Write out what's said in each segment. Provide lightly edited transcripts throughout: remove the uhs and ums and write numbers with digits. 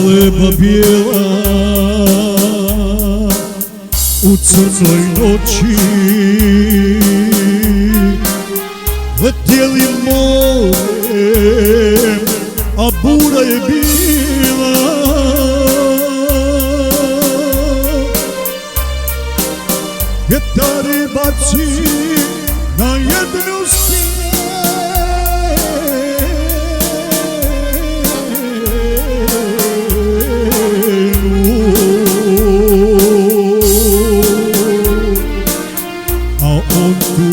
galeba bijela u crnoj noći, letjeli morem, a bura je bila. Vjetar baci na jednu on tu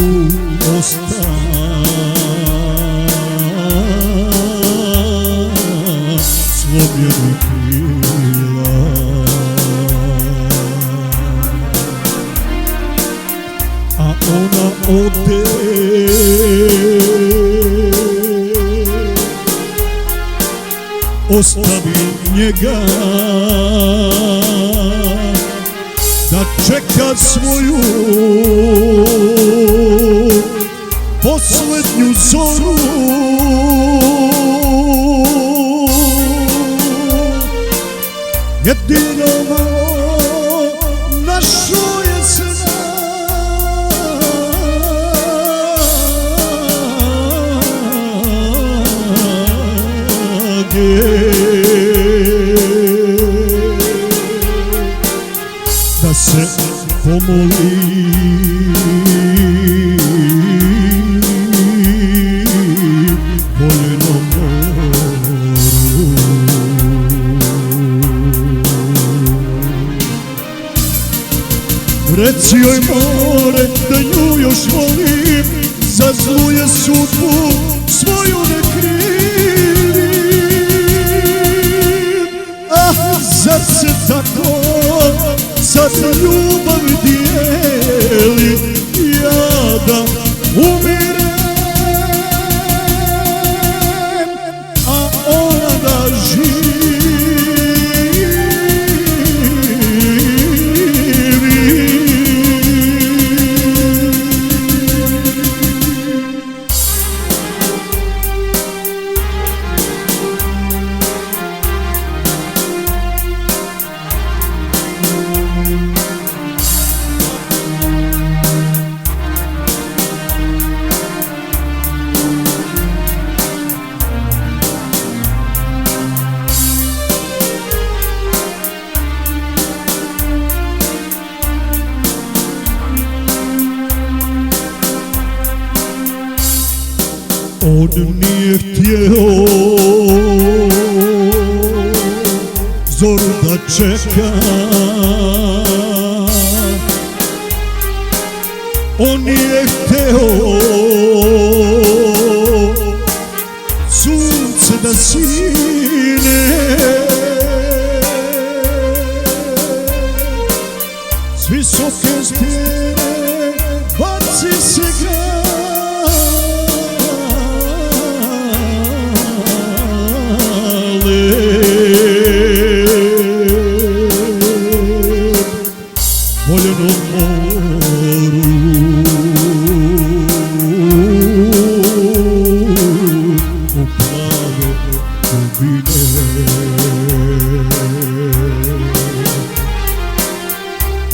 osta slomljenih krila. A ona ode ostavi njega da čeka svoju poslednju zoru. Jedino malo našo je snage, da se pomoli voljenom moru. Reci joj more da nju još volim, za zlu je sudbu svoju ne krivim. Ah, zar se tako sad ljubav dijeli, ja da umirem, a ona da živi. On nije htjeo zoru da čeka, on nije hteo sunce da sine, s visoke stijene baci se grad. Voljenom moru u plave dubine,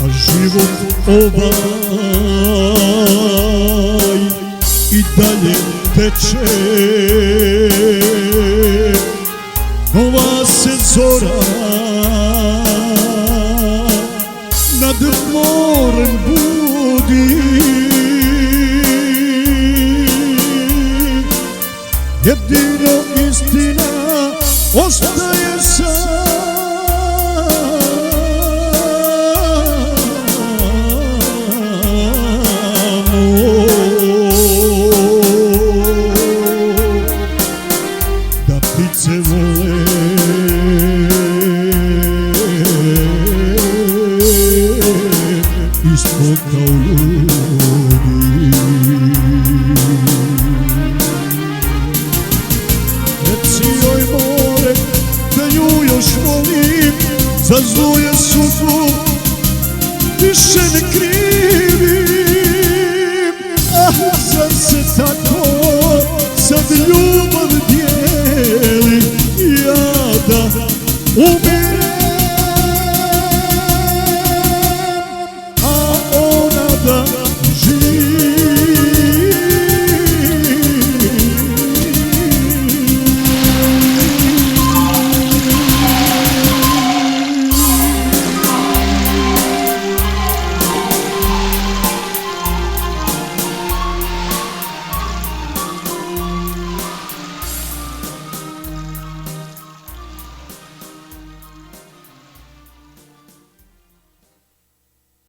a život ovaj i dalje teče. Nova se zora nad morem budi, jedino